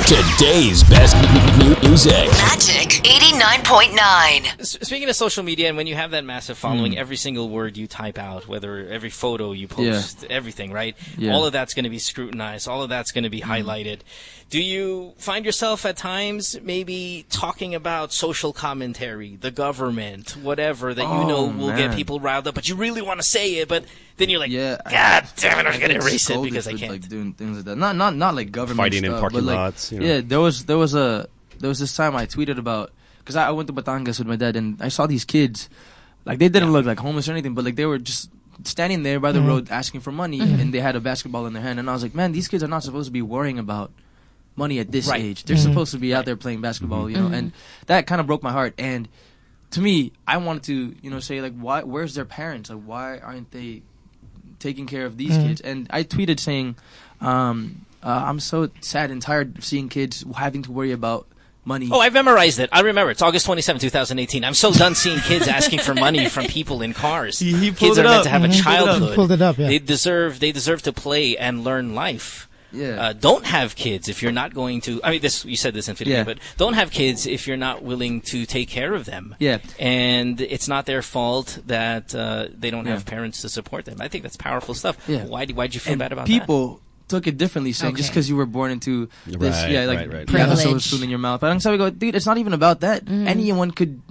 Today's best music. Magic 89.9. Speaking of social media, and when you have that massive following, every single word you type out, whether every photo you post, everything, right? Yeah. All of that's going to be scrutinized. All of that's going to be highlighted. Do you find yourself at times maybe talking about social commentary, the government, whatever, that you know will get people riled up, but you really want to say it, but then you're like, God damn it, I'm going to erase it because I can't. Like doing things like that. Not like government fighting stuff, in parking but like, lots. You know? Yeah, there was this time I tweeted about, because I went to Batangas with my dad and I saw these kids, like they didn't look like homeless or anything, but like they were just standing there by the road asking for money, and they had a basketball in their hand, and I was like, man, these kids are not supposed to be worrying about money at this age. They're supposed to be out there playing basketball, you know, and that kind of broke my heart. And to me, I wanted to, say like, where's their parents? Like, why aren't they taking care of these kids? And I tweeted saying, I'm so sad and tired of seeing kids having to worry about money. Oh, I've memorized it. I remember. It's August 27, 2018. I'm so done seeing kids asking for money from people in cars. He Kids are meant to have a childhood. Pulled it up, yeah. They deserve to play and learn life. Yeah. Don't have kids if you're not going to. I mean, you said this in Philippines, but don't have kids if you're not willing to take care of them. Yeah. And it's not their fault that they don't have parents to support them. I think that's powerful stuff. Yeah. Why'd you feel bad about people took it differently, saying just because you were born into this, Privilege. spoon in your mouth. But so we go, dude, it's not even about that. Anyone could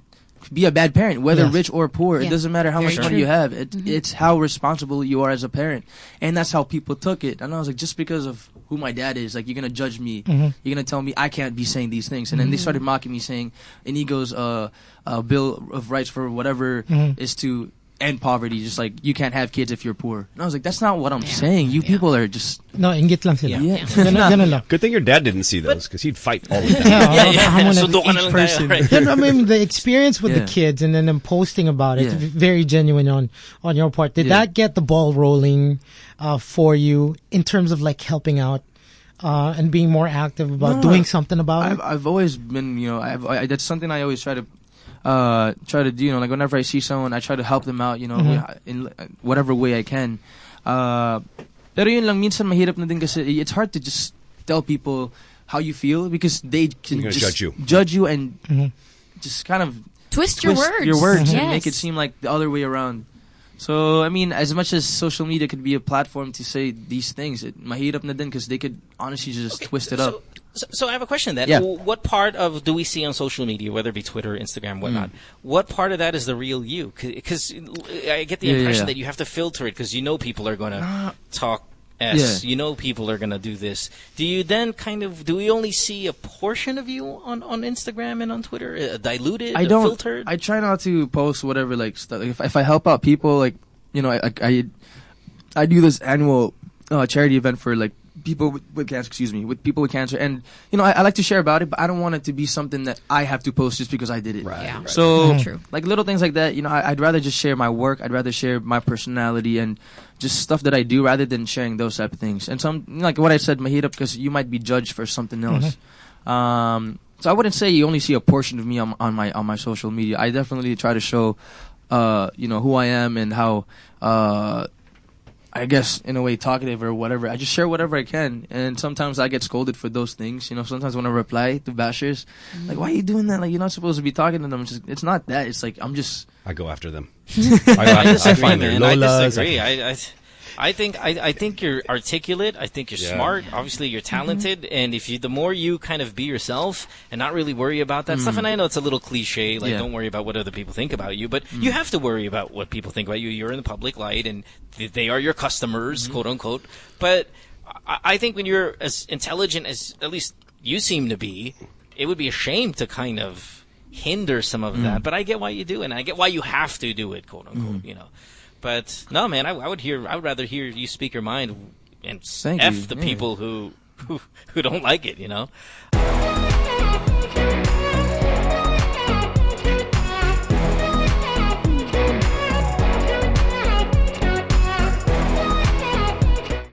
be a bad parent, whether rich or poor. It doesn't matter how much money you have. It's how responsible you are as a parent, and that's how people took it. And I was like, just because of who my dad is, like, you're gonna judge me, you're gonna tell me I can't be saying these things, and then they started mocking me, saying Iñigo's Bill of Rights for whatever is to end poverty, just like you can't have kids if you're poor. And I was like, that's not what I'm saying. You people are just inggit lang sila. Ganun lang. Good thing your dad didn't see those, because he'd fight all the time. Each person. I mean, the experience with the kids and then them posting about it, very genuine on your part. Did that get the ball rolling for you in terms of like helping out and being more active about doing something about it? I've always been, that's something I always try to do, like whenever I see someone, I try to help them out, in whatever way I can. Pero yun lang, minsan mahirap na din kasi it's hard to just tell people how you feel because they can just judge you and just kind of twist your words and make it seem like the other way around. So, I mean, as much as social media could be a platform to say these things, mahirap na din because they could honestly just twist it up. So I have a question then. What part of do we see on social media, whether it be Twitter, Instagram, whatnot, what part of that is the real you? Because I get the impression that you have to filter it because you know people are going to talk S. You know people are going to do this. Do you then do we only see a portion of you on Instagram and on Twitter? Diluted, filtered? I try not to post whatever, like, stuff. If I help out people, like, I do this annual charity event for, like, people with cancer, and I like to share about it, but I don't want it to be something that I have to post just because I did it. Right. So like little things like that, I'd rather just share my work. I'd rather share my personality and just stuff that I do rather than sharing those type of things. And some, like what I said, mahirap because you might be judged for something else. So I wouldn't say you only see a portion of me on my social media. I definitely try to show who I am and how I guess, in a way, talkative or whatever. I just share whatever I can. And sometimes I get scolded for those things. Sometimes when I reply to bashers, like, why are you doing that? Like, you're not supposed to be talking to them. It's not that. It's like, I go after them. I disagree, I find their Lolas. I disagree. I think you're articulate. I think you're smart. Obviously, you're talented. And the more you kind of be yourself and not really worry about that stuff. And I know it's a little cliche, like don't worry about what other people think about you, but you have to worry about what people think about you. You're in the public light, and they are your customers, quote unquote. But I think when you're as intelligent as at least you seem to be, it would be a shame to kind of hinder some of that. But I get why you do, and I get why you have to do it, quote unquote. But no, man, I would rather hear you speak your mind and F the people who don't like it,